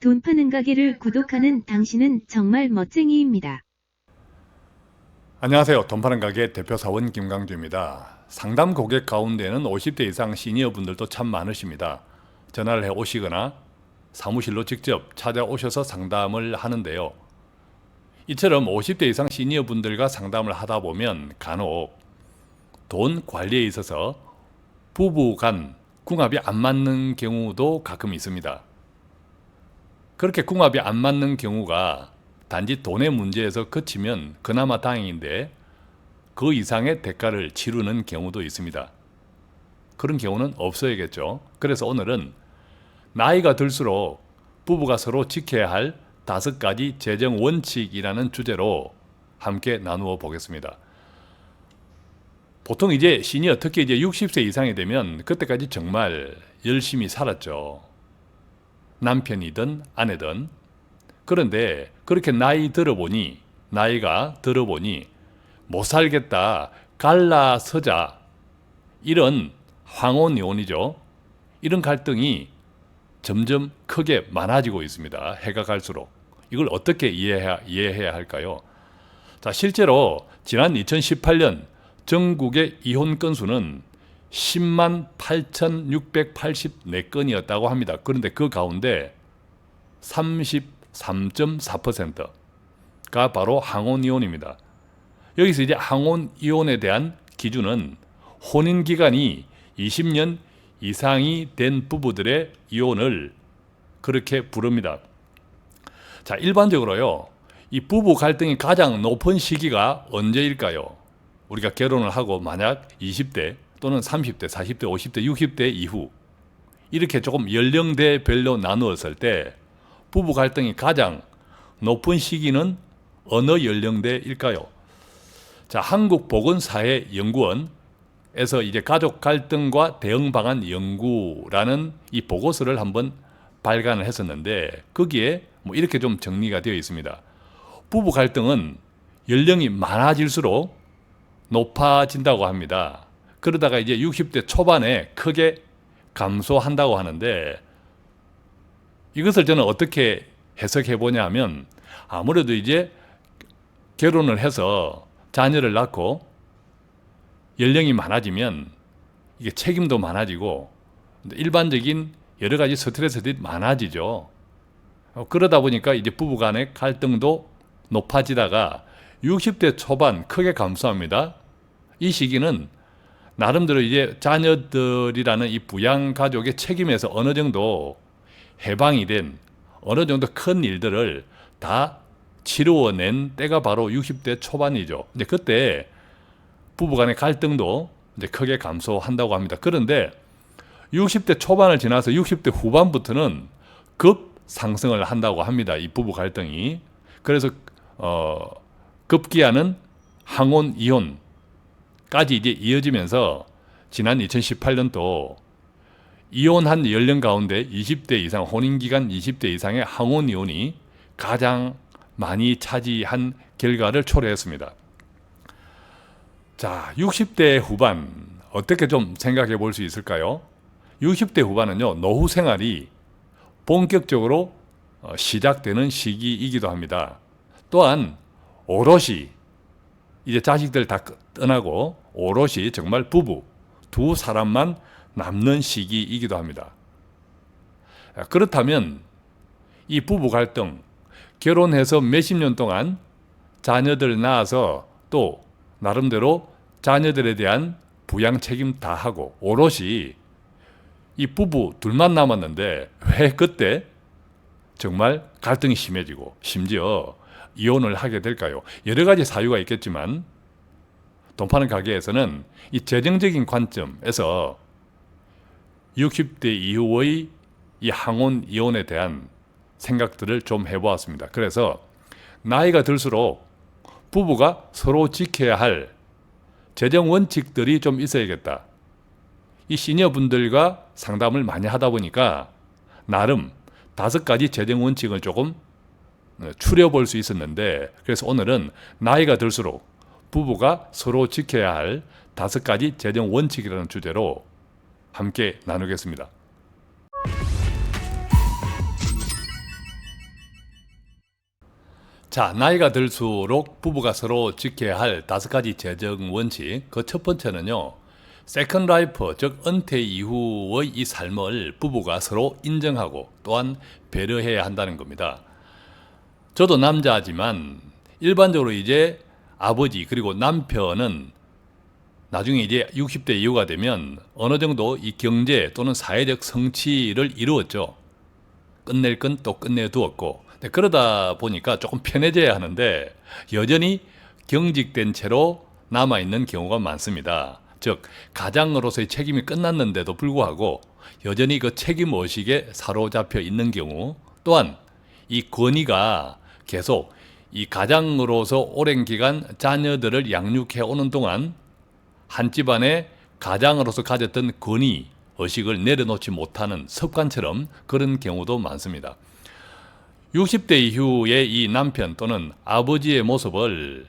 돈 파는 가게를 구독하는 당신은 정말 멋쟁이입니다. 안녕하세요. 돈 파는 가게 대표 사원 김강주입니다. 상담 고객 가운데는 50대 이상 시니어 분들도 참 많으십니다. 전화를 해 오시거나 사무실로 직접 찾아오셔서 상담을 하는데요. 이처럼 50대 이상 시니어 분들과 상담을 하다 보면 간혹 돈 관리에 있어서 부부 간 궁합이 안 맞는 경우도 가끔 있습니다. 그렇게 궁합이 안 맞는 경우가 단지 돈의 문제에서 그치면 그나마 다행인데 그 이상의 대가를 치르는 경우도 있습니다. 그런 경우는 없어야겠죠. 그래서 오늘은 나이가 들수록 부부가 서로 지켜야 할 5가지 재정 원칙이라는 주제로 함께 나누어 보겠습니다. 보통 이제 시니어, 특히 이제 60세 이상이 되면 그때까지 정말 열심히 살았죠. 남편이든 아내든. 그런데 그렇게 나이가 들어보니 못 살겠다, 갈라서자, 이런 황혼이혼이죠. 이런 갈등이 점점 크게 많아지고 있습니다. 해가 갈수록. 이걸 어떻게 이해해야 할까요? 자, 실제로 지난 2018년 전국의 이혼 건수는 10만 8,684건이었다고 합니다. 그런데 그 가운데 33.4%가 바로 항혼이혼입니다. 여기서 이제 항혼이혼에 대한 기준은 혼인기간이 20년 이상이 된 부부들의 이혼을 그렇게 부릅니다. 자, 일반적으로요, 이 부부 갈등이 가장 높은 시기가 언제일까요? 우리가 결혼을 하고 만약 20대 또는 30대, 40대, 50대, 60대 이후 이렇게 조금 연령대별로 나누었을 때 부부 갈등이 가장 높은 시기는 어느 연령대일까요? 자, 한국보건사회연구원에서 이제 가족 갈등과 대응 방안 연구라는 이 보고서를 한번 발간을 했었는데 거기에 뭐 이렇게 좀 정리가 되어 있습니다. 부부 갈등은 연령이 많아질수록 높아진다고 합니다. 그러다가 이제 60대 초반에 크게 감소한다고 하는데 이것을 저는 어떻게 해석해 보냐 하면 아무래도 이제 결혼을 해서 자녀를 낳고 연령이 많아지면 이게 책임도 많아지고 일반적인 여러 가지 스트레스들이 많아지죠. 그러다 보니까 이제 부부 간의 갈등도 높아지다가 60대 초반 크게 감소합니다. 이 시기는 나름대로 이제 자녀들이라는 이 부양 가족의 책임에서 어느 정도 해방이 된 어느 정도 큰 일들을 다 치루어낸 때가 바로 60대 초반이죠. 이제 그때 부부 간의 갈등도 이제 크게 감소한다고 합니다. 그런데 60대 초반을 지나서 60대 후반부터는 급 상승을 한다고 합니다. 이 부부 갈등이. 그래서 급기야는 항혼 이혼까지 이제 이어지면서 지난 2018년도 이혼한 연령 가운데 20대 이상, 혼인기간 20대 이상의 항혼 이혼이 가장 많이 차지한 결과를 초래했습니다. 자, 60대 후반 어떻게 좀 생각해 볼 수 있을까요? 60대 후반은요, 노후 생활이 본격적으로 시작되는 시기이기도 합니다. 또한 오롯이 이제 자식들 다 떠나고 오롯이 정말 부부 두 사람만 남는 시기이기도 합니다. 그렇다면 이 부부 갈등, 결혼해서 몇십 년 동안 자녀들 낳아서 또 나름대로 자녀들에 대한 부양 책임 다 하고 오롯이 이 부부 둘만 남았는데 왜 그때 정말 갈등이 심해지고 심지어 이혼을 하게 될까요? 여러 가지 사유가 있겠지만 돈 파는 가게에서는 이 재정적인 관점에서 60대 이후의 이 항혼 이혼에 대한 생각들을 좀 해보았습니다. 그래서 나이가 들수록 부부가 서로 지켜야 할 재정 원칙들이 좀 있어야겠다. 이 시니어 분들과 상담을 많이 하다 보니까 나름 5가지 재정 원칙을 조금 추려볼 수 있었는데 그래서 오늘은 나이가 들수록 부부가 서로 지켜야 할 5가지 재정 원칙이라는 주제로 함께 나누겠습니다. 자, 나이가 들수록 부부가 서로 지켜야 할 5가지 재정 원칙. 그 첫 번째는요, 세컨 라이프, 즉 은퇴 이후의 이 삶을 부부가 서로 인정하고 또한 배려해야 한다는 겁니다. 저도 남자지만 일반적으로 이제 아버지 그리고 남편은 나중에 이제 60대 이후가 되면 어느 정도 이 경제 또는 사회적 성취를 이루었죠. 끝낼 건 또 끝내두었고, 그러다 보니까 조금 편해져야 하는데 여전히 경직된 채로 남아있는 경우가 많습니다. 즉 가장으로서의 책임이 끝났는데도 불구하고 여전히 그 책임의식에 사로잡혀 있는 경우, 또한 이 권위가 계속 이 가장으로서 오랜 기간 자녀들을 양육해 오는 동안 한 집안의 가장으로서 가졌던 권위 의식을 내려놓지 못하는 습관처럼 그런 경우도 많습니다. 60대 이후에 이 남편 또는 아버지의 모습을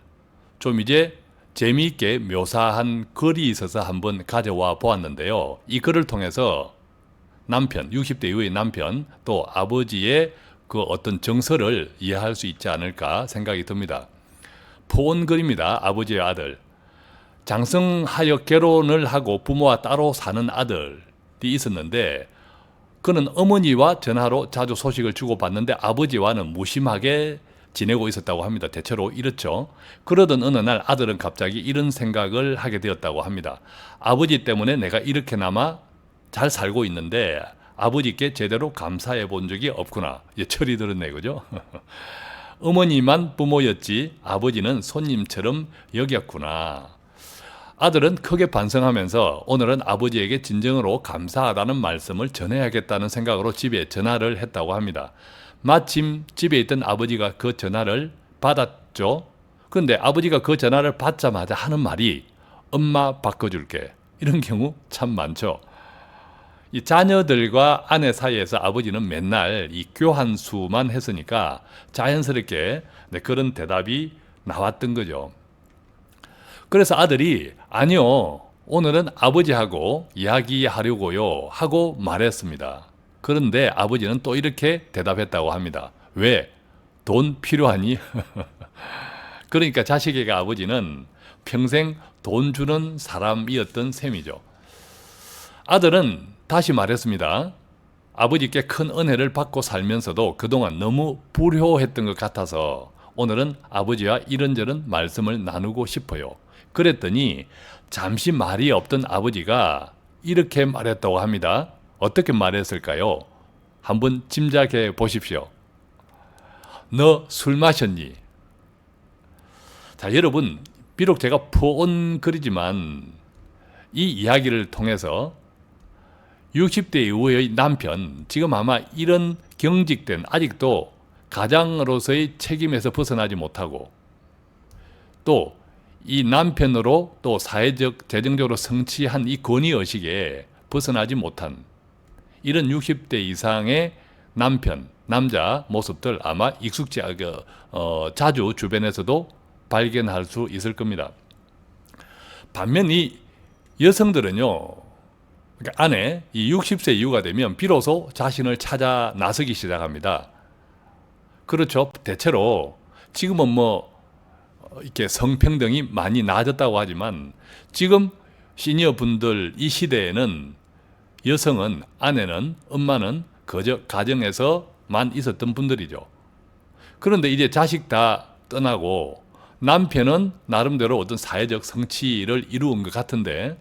좀 이제 재미있게 묘사한 글이 있어서 한번 가져와 보았는데요. 이 글을 통해서 남편, 60대 이후의 남편 또 아버지의 그 어떤 정서를 이해할 수 있지 않을까 생각이 듭니다. 포온 글입니다. 아버지의 아들. 장성하여 결혼을 하고 부모와 따로 사는 아들이 있었는데 그는 어머니와 전화로 자주 소식을 주고받는데 아버지와는 무심하게 지내고 있었다고 합니다. 대체로 이렇죠. 그러던 어느 날 아들은 갑자기 이런 생각을 하게 되었다고 합니다. 아버지 때문에 내가 이렇게나마 잘 살고 있는데 아버지께 제대로 감사해 본 적이 없구나. 철이 들었네, 그죠? 어머니만 부모였지 아버지는 손님처럼 여겼구나. 아들은 크게 반성하면서 오늘은 아버지에게 진정으로 감사하다는 말씀을 전해야겠다는 생각으로 집에 전화를 했다고 합니다. 마침 집에 있던 아버지가 그 전화를 받았죠. 그런데 아버지가 그 전화를 받자마자 하는 말이 엄마 바꿔줄게. 이런 경우 참 많죠. 이 자녀들과 아내 사이에서 아버지는 맨날 이 교환수만 했으니까 자연스럽게 그런 대답이 나왔던 거죠. 그래서 아들이 아니요, 오늘은 아버지하고 이야기하려고요 하고 말했습니다. 그런데 아버지는 또 이렇게 대답했다고 합니다. 왜? 돈 필요하니? 그러니까 자식에게 아버지는 평생 돈 주는 사람이었던 셈이죠. 아들은 다시 말했습니다. 아버지께 큰 은혜를 받고 살면서도 그동안 너무 불효했던 것 같아서 오늘은 아버지와 이런저런 말씀을 나누고 싶어요. 그랬더니 잠시 말이 없던 아버지가 이렇게 말했다고 합니다. 어떻게 말했을까요? 한번 짐작해 보십시오. 너 술 마셨니? 자, 여러분, 비록 제가 포온 글이지만 이 이야기를 통해서 60대 이후의 남편, 지금 아마 이런 경직된, 아직도 가장으로서의 책임에서 벗어나지 못하고 또 이 남편으로 또 사회적, 재정적으로 성취한 이 권위의식에 벗어나지 못한 이런 60대 이상의 남편, 남자 모습들 아마 익숙지 않게 자주 주변에서도 발견할 수 있을 겁니다. 반면 이 여성들은요, 그러니까 아내, 이 60세 이후가 되면 비로소 자신을 찾아 나서기 시작합니다. 그렇죠. 대체로 지금은 뭐 이렇게 성평등이 많이 나아졌다고 하지만 지금 시니어 분들 이 시대에는 여성은, 아내는, 엄마는 그저 가정에서만 있었던 분들이죠. 그런데 이제 자식 다 떠나고 남편은 나름대로 어떤 사회적 성취를 이루은 것 같은데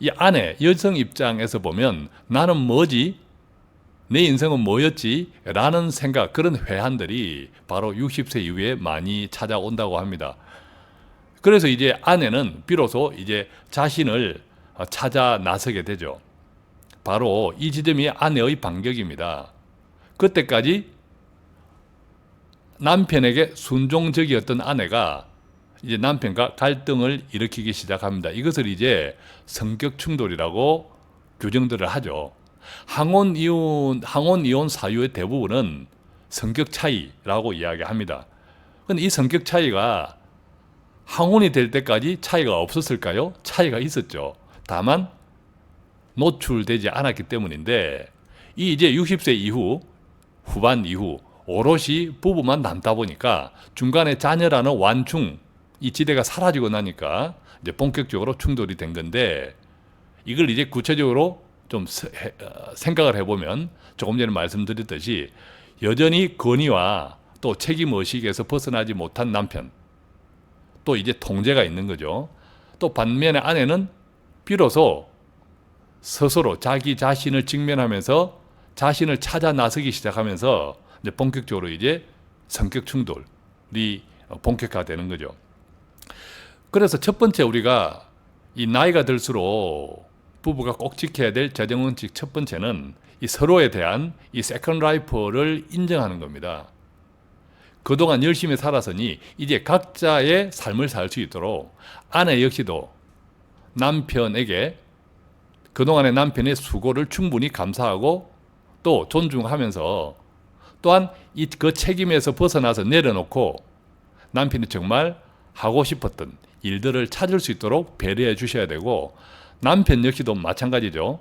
이 아내, 여성 입장에서 보면 나는 뭐지? 내 인생은 뭐였지? 라는 생각, 그런 회한들이 바로 60세 이후에 많이 찾아온다고 합니다. 그래서 이제 아내는 비로소 이제 자신을 찾아 나서게 되죠. 바로 이 지점이 아내의 반격입니다. 그때까지 남편에게 순종적이었던 아내가 이제 남편과 갈등을 일으키기 시작합니다. 이것을 이제 성격 충돌이라고 규정들을 하죠. 항혼 이혼 사유의 대부분은 성격 차이라고 이야기합니다. 그런데 이 성격 차이가 항혼이 될 때까지 차이가 없었을까요? 차이가 있었죠. 다만 노출되지 않았기 때문인데 이 이제 60세 이후, 후반 이후 오롯이 부부만 남다 보니까 중간에 자녀라는 완충, 이 지대가 사라지고 나니까 이제 본격적으로 충돌이 된 건데, 이걸 이제 구체적으로 좀 생각을 해보면 조금 전에 말씀드렸듯이 여전히 건의와 또 책임의식에서 벗어나지 못한 남편, 또 이제 통제가 있는 거죠. 또 반면에 아내는 비로소 스스로 자기 자신을 직면하면서 자신을 찾아 나서기 시작하면서 이제 본격적으로 이제 성격 충돌이 본격화되는 거죠. 그래서 첫 번째 우리가 이 나이가 들수록 부부가 꼭 지켜야 될 재정원칙 첫 번째는 이 서로에 대한 이 세컨드 라이프를 인정하는 겁니다. 그동안 열심히 살았으니 이제 각자의 삶을 살 수 있도록 아내 역시도 남편에게 그동안의 남편의 수고를 충분히 감사하고 또 존중하면서 또한 그 책임에서 벗어나서 내려놓고 남편이 정말 하고 싶었던 일들을 찾을 수 있도록 배려해 주셔야 되고, 남편 역시도 마찬가지죠.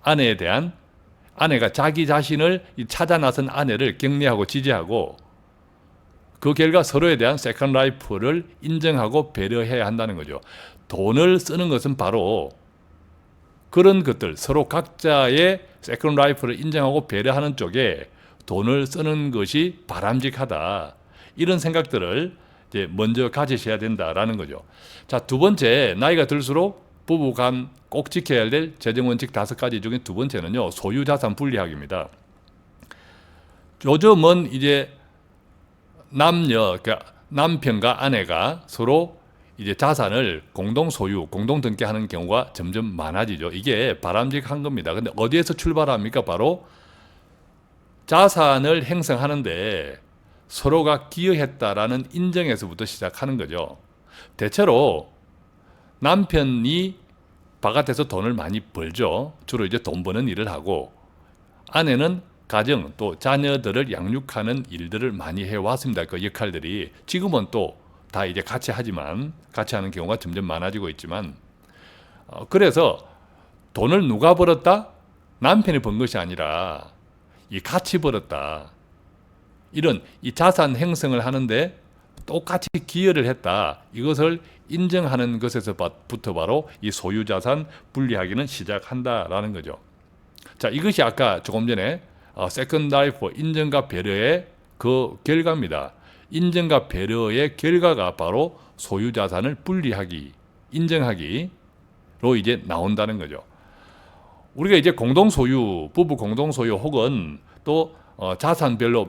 아내가 자기 자신을 찾아 나선 아내를 격려하고 지지하고 그 결과 서로에 대한 세컨드 라이프를 인정하고 배려해야 한다는 거죠. 돈을 쓰는 것은 바로 그런 것들, 서로 각자의 세컨드 라이프를 인정하고 배려하는 쪽에 돈을 쓰는 것이 바람직하다, 이런 생각들을 이제 먼저 가지셔야 된다라는 거죠. 자, 두 번째, 나이가 들수록 부부 간 꼭 지켜야 될 재정원칙 5가지 중에 두 번째는요, 소유자산 분리하기입니다. 요즘은 이제 그러니까 남편과 아내가 서로 이제 자산을 공동 소유, 공동 등기하는 경우가 점점 많아지죠. 이게 바람직한 겁니다. 근데 어디에서 출발합니까? 바로 자산을 형성하는데 서로가 기여했다라는 인정에서부터 시작하는 거죠. 대체로 남편이 바깥에서 돈을 많이 벌죠. 주로 이제 돈 버는 일을 하고, 아내는 가정 또 자녀들을 양육하는 일들을 많이 해왔습니다. 그 역할들이 지금은 또 다 이제 같이 하지만, 같이 하는 경우가 점점 많아지고 있지만, 그래서 돈을 누가 벌었다? 남편이 번 것이 아니라 이 같이 벌었다. 이런 이 자산 형성을 하는데 똑같이 기여를 했다. 이것을 인정하는 것에서부터 바로 이 소유자산 분리하기는 시작한다라는 거죠. 자, 이것이 아까 조금 전에 세컨드 라이프, 인정과 배려의 그 결과입니다. 인정과 배려의 결과가 바로 소유자산을 분리하기, 인정하기로 이제 나온다는 거죠. 우리가 이제 공동소유, 부부 공동소유 혹은 또 자산별로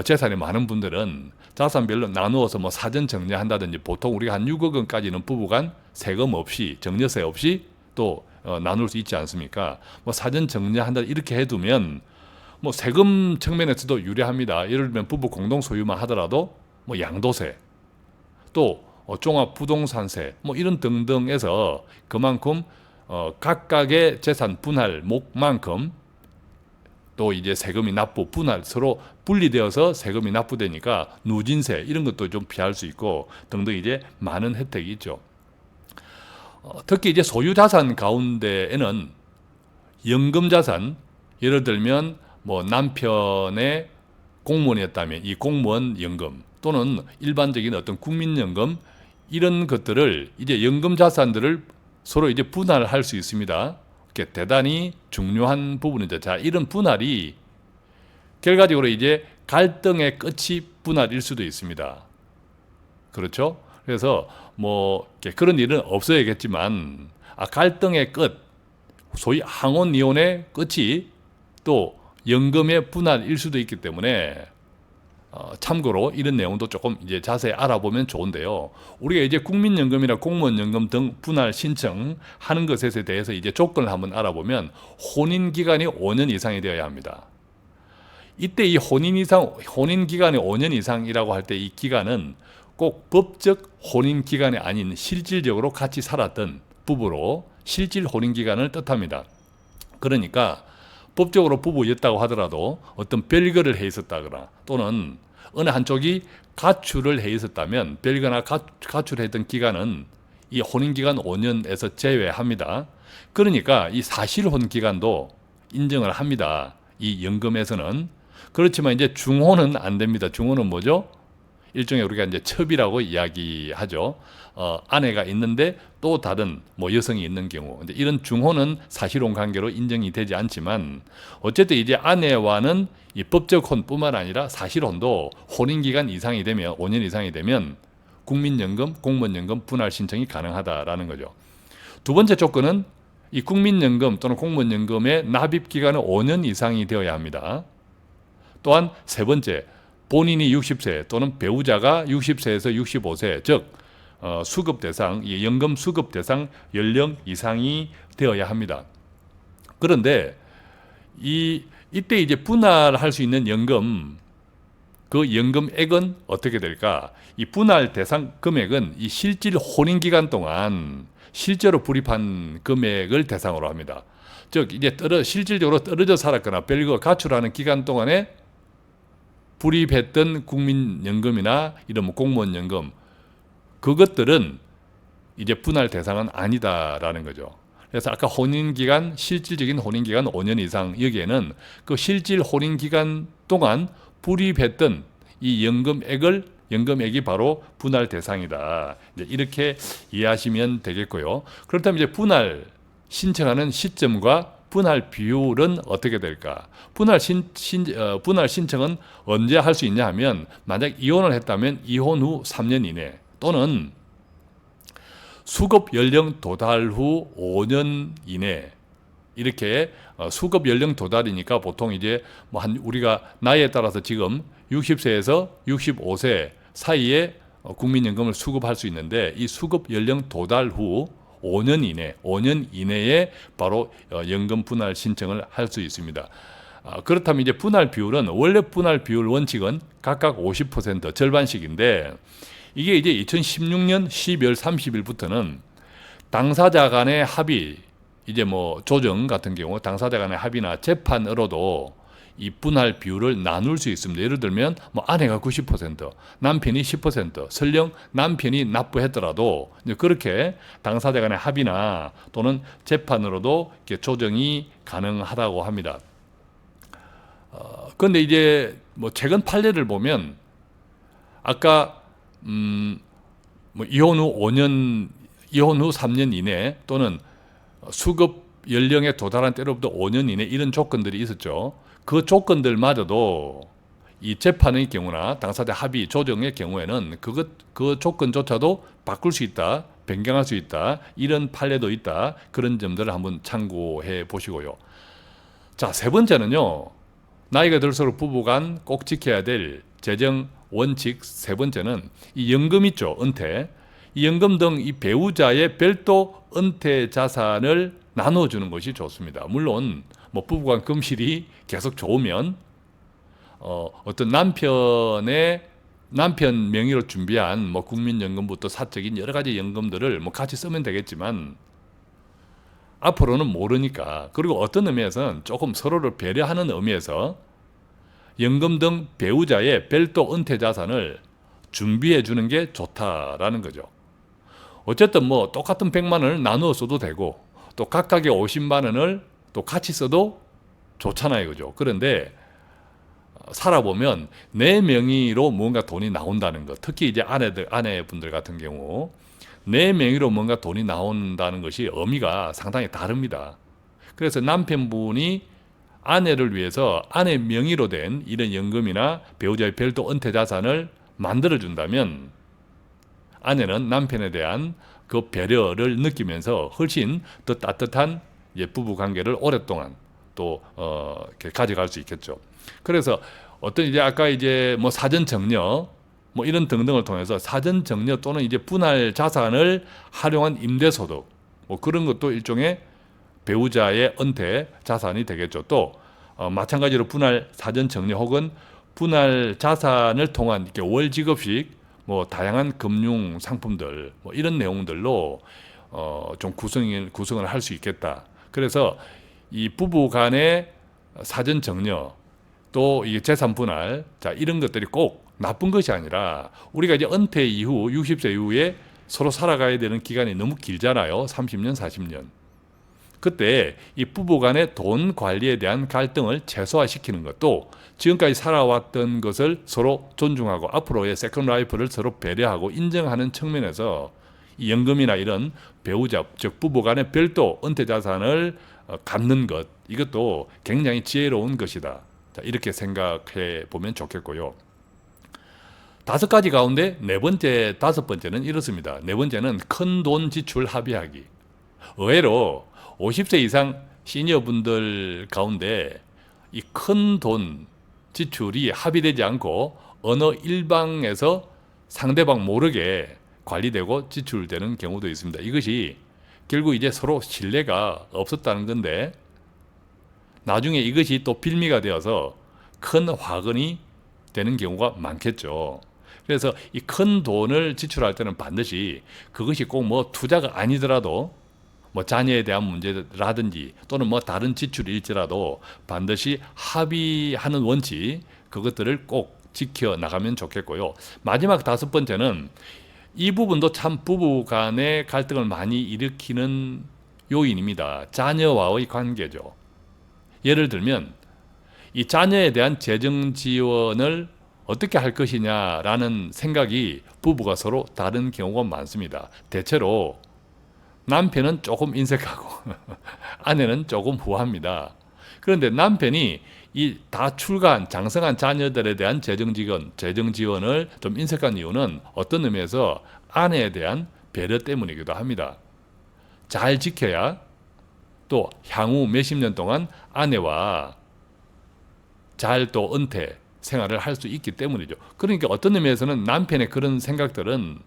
재산이 많은 분들은 자산별로 나누어서 사전 정리한다든지, 보통 우리가 한 6억 원까지는 부부간 세금 없이, 정려세 없이 또 나눌 수 있지 않습니까? 사전 정리한다 이렇게 해두면 세금 측면에서도 유리합니다. 예를 들면 부부 공동 소유만 하더라도 양도세, 또 종합부동산세 이런 등등에서 그만큼 각각의 재산 분할목만큼 또 이제 세금이 분할 서로 분리되어서 세금이 납부되니까 누진세 이런 것도 좀 피할 수 있고 등등 이제 많은 혜택이 있죠. 특히 이제 소유자산 가운데에는 연금자산, 예를 들면 남편의 공무원이었다면 이 공무원 연금 또는 일반적인 어떤 국민연금, 이런 것들을 이제 연금자산들을 서로 이제 분할할 수 있습니다. 대단히 중요한 부분이죠. 자, 이런 분할이 결과적으로 이제 갈등의 끝이 분할일 수도 있습니다. 그렇죠? 그래서 그런 일은 없어야겠지만, 갈등의 끝, 소위 항원 이혼의 끝이 또 연금의 분할일 수도 있기 때문에 참고로 이런 내용도 조금 이제 자세히 알아보면 좋은데요. 우리가 이제 국민연금이나 공무원연금 등 분할 신청하는 것에 대해서 이제 조건을 한번 알아보면 혼인 기간이 5년 이상이 되어야 합니다. 이때 이 혼인 기간이 5년 이상이라고 할 때 이 기간은 꼭 법적 혼인 기간이 아닌 실질적으로 같이 살았던 부부로 실질 혼인 기간을 뜻합니다. 그러니까 법적으로 부부였다고 하더라도 어떤 별거를 해 있었다거나 또는 어느 한쪽이 가출을 해 있었다면 별거나 가출했던 기간은 이 혼인기간 5년에서 제외합니다. 그러니까 이 사실혼 기간도 인정을 합니다. 이 연금에서는. 그렇지만 이제 중혼은 안 됩니다. 중혼은 뭐죠? 일종의 우리가 이제 첩이라고 이야기하죠. 아내가 있는데 또 다른 뭐 여성이 있는 경우. 근데 이런 중혼은 사실혼 관계로 인정이 되지 않지만 어쨌든 이제 아내와는 이 법적 혼뿐만 아니라 사실혼도 혼인 기간 이상이 되면 5년 이상이 되면 국민연금, 공무원연금 분할 신청이 가능하다라는 거죠. 두 번째 조건은 이 국민연금 또는 공무원연금의 납입 기간은 5년 이상이 되어야 합니다. 또한 세 번째, 본인이 60세 또는 배우자가 60세에서 65세, 즉 수급 대상, 연금 수급 대상 연령 이상이 되어야 합니다. 그런데 이때 이제 분할할 수 있는 연금, 그 연금액은 어떻게 될까? 이 분할 대상 금액은 이 실질 혼인 기간 동안 실제로 불입한 금액을 대상으로 합니다. 즉 이제 실질적으로 떨어져 살았거나 별거 가출하는 기간 동안에 불입했던 국민연금이나 이런 뭐 공무원연금, 그것들은 이제 분할 대상은 아니다라는 거죠. 그래서 아까 혼인기간, 실질적인 혼인기간 5년 이상, 여기에는 그 실질 혼인기간 동안 불입했던 이 연금액이 바로 분할 대상이다. 이제 이렇게 이해하시면 되겠고요. 그렇다면 이제 분할 신청하는 시점과 분할 비율은 어떻게 될까? 분할 신청은 언제 할 수 있냐 하면, 만약 이혼을 했다면 이혼 후 3년 이내 또는 수급 연령 도달 후 5년 이내, 이렇게 수급 연령 도달이니까 보통 이제 뭐 우리가 나이에 따라서 지금 60세에서 65세 사이에 국민연금을 수급할 수 있는데, 이 수급 연령 도달 후 5년 이내에 바로 연금 분할 신청을 할 수 있습니다. 그렇다면 이제 분할 비율은, 원래 분할 비율 원칙은 각각 50% 절반씩인데, 이게 이제 2016년 12월 30일부터는 당사자 간의 합의, 이제 뭐 조정 같은 경우 당사자 간의 합의나 재판으로도 이 분할 비율을 나눌 수 있습니다. 예를 들면 뭐 아내가 90%, 남편이 10%, 설령 남편이 납부했더라도 그렇게 당사자 간의 합의나 또는 재판으로도 이렇게 조정이 가능하다고 합니다. 그런데 이제 뭐 최근 판례를 보면 아까 뭐 이혼 후 3년 이내 또는 수급 연령에 도달한 때로부터 5년 이내, 이런 조건들이 있었죠. 그 조건들마저도 이 재판의 경우나 당사자 합의 조정의 경우에는 그 조건조차도 바꿀 수 있다, 변경할 수 있다, 이런 판례도 있다. 그런 점들을 한번 참고해 보시고요. 자, 세 번째는요, 나이가 들수록 부부간 꼭 지켜야 될 재정 원칙 세 번째는 이 연금 있죠, 은퇴. 이 연금 등 이 배우자의 별도 은퇴 자산을 나눠주는 것이 좋습니다. 물론 뭐 부부간 금실이 계속 좋으면 어떤 남편 명의로 준비한 뭐 국민연금부터 사적인 여러 가지 연금들을 뭐 같이 쓰면 되겠지만, 앞으로는 모르니까, 그리고 어떤 의미에서는 조금 서로를 배려하는 의미에서 연금 등 배우자의 별도 은퇴 자산을 준비해 주는 게 좋다라는 거죠. 어쨌든 뭐 똑같은 100만 원을 나누어 써도 되고, 또 각각의 50만 원을 또 같이 써도 좋잖아요, 그죠? 그런데 살아보면 내 명의로 뭔가 돈이 나온다는 것, 특히 이제 아내분들 같은 경우 내 명의로 뭔가 돈이 나온다는 것이 의미가 상당히 다릅니다. 그래서 남편분이 아내를 위해서 아내 명의로 된 이런 연금이나 배우자의 별도 은퇴 자산을 만들어준다면, 아내는 남편에 대한 그 배려를 느끼면서 훨씬 더 따뜻한 부부 관계를 오랫동안 또 이렇게 가져갈 수 있겠죠. 그래서 어떤 이제 아까 이제 뭐 사전 정려 뭐 이런 등등을 통해서 사전 정려 또는 이제 분할 자산을 활용한 임대소득, 뭐 그런 것도 일종의 배우자의 은퇴 자산이 되겠죠. 또 마찬가지로 분할 사전 정려 혹은 분할 자산을 통한 이렇게 월지급식, 뭐 다양한 금융 상품들, 뭐 이런 내용들로 좀 구성을 할 수 있겠다. 그래서 이 부부 간의 사전 정려, 또 이게 재산 분할, 자, 이런 것들이 꼭 나쁜 것이 아니라, 우리가 이제 은퇴 이후 60세 이후에 서로 살아가야 되는 기간이 너무 길잖아요. 30년, 40년. 그때 이 부부 간의 돈 관리에 대한 갈등을 최소화시키는 것도 지금까지 살아왔던 것을 서로 존중하고 앞으로의 세컨드 라이프를 서로 배려하고 인정하는 측면에서 이 연금이나 이런 배우자, 즉 부부 간의 별도 은퇴 자산을 갖는 것, 이것도 굉장히 지혜로운 것이다. 자, 이렇게 생각해 보면 좋겠고요. 5가지 가운데 다섯 번째는 이렇습니다. 네 번째는 큰 돈 지출 합의하기. 의외로 50세 이상 시니어분들 가운데 이 큰 돈 지출이 합의되지 않고 어느 일방에서 상대방 모르게 관리되고 지출되는 경우도 있습니다. 이것이 결국 이제 서로 신뢰가 없었다는 건데 나중에 이것이 또 빌미가 되어서 큰 화근이 되는 경우가 많겠죠. 그래서 이 큰 돈을 지출할 때는 반드시 그것이 꼭 뭐 투자가 아니더라도 뭐 자녀에 대한 문제라든지 또는 뭐 다른 지출일지라도 반드시 합의하는 원칙, 그것들을 꼭 지켜 나가면 좋겠고요. 마지막 5번째는 이 부분도 참 부부 간의 갈등을 많이 일으키는 요인입니다. 자녀와의 관계죠. 예를 들면 이 자녀에 대한 재정 지원을 어떻게 할 것이냐라는 생각이 부부가 서로 다른 경우가 많습니다. 대체로 남편은 조금 인색하고 아내는 조금 후합니다. 그런데 남편이 이 다 출가한 장성한 자녀들에 대한 재정 지원을 좀 인색한 이유는 어떤 의미에서 아내에 대한 배려 때문이기도 합니다. 잘 지켜야 또 향후 몇십 년 동안 아내와 잘 또 은퇴 생활을 할 수 있기 때문이죠. 그러니까 어떤 의미에서는 남편의 그런 생각들은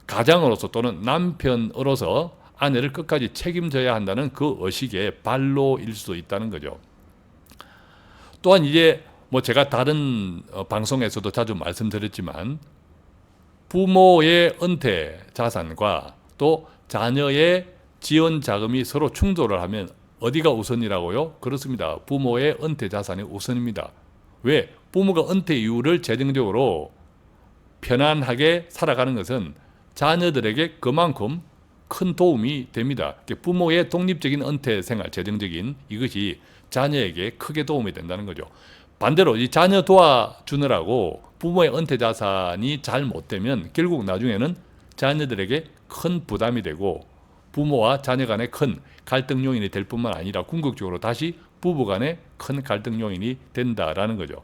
가장으로서 또는 남편으로서 아내를 끝까지 책임져야 한다는 그 의식의 발로일 수도 있다는 거죠. 또한 이제 뭐 제가 다른 방송에서도 자주 말씀드렸지만 부모의 은퇴 자산과 또 자녀의 지원 자금이 서로 충돌을 하면 어디가 우선이라고요? 그렇습니다. 부모의 은퇴 자산이 우선입니다. 왜? 부모가 은퇴 이후를 재정적으로 편안하게 살아가는 것은 자녀들에게 그만큼 큰 도움이 됩니다. 부모의 독립적인 은퇴 생활, 재정적인 이것이 자녀에게 크게 도움이 된다는 거죠. 반대로 이 자녀 도와주느라고 부모의 은퇴 자산이 잘 못되면 결국 나중에는 자녀들에게 큰 부담이 되고 부모와 자녀 간의 큰 갈등 요인이 될 뿐만 아니라 궁극적으로 다시 부부 간의 큰 갈등 요인이 된다라는 거죠.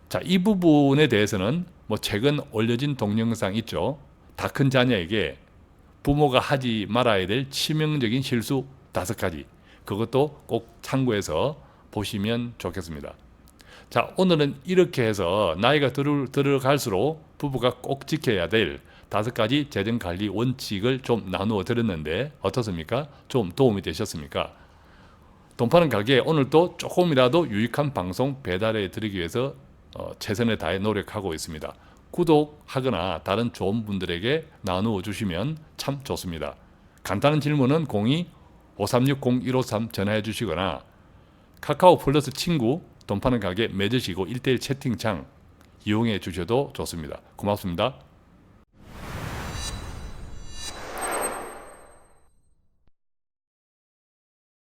자, 이 부분에 대해서는 뭐 최근 올려진 동영상 있죠. 다 큰 자녀에게 부모가 하지 말아야 될 치명적인 실수 5가지. 그것도 꼭 참고해서 보시면 좋겠습니다. 자, 오늘은 이렇게 해서 나이가 들어갈수록 부부가 꼭 지켜야 될 5가지 재정관리 원칙을 좀 나누어 드렸는데 어떻습니까? 좀 도움이 되셨습니까? 돈 파는 가게에 오늘도 조금이라도 유익한 방송 배달해 드리기 위해서 최선을 다해 노력하고 있습니다. 구독하거나 다른 좋은 분들에게 나누어 주시면 참 좋습니다. 간단한 질문은 02-536-0153 전화해 주시거나 카카오 플러스 친구 돈 파는 가게 맺으시고 1:1 채팅창 이용해 주셔도 좋습니다. 고맙습니다.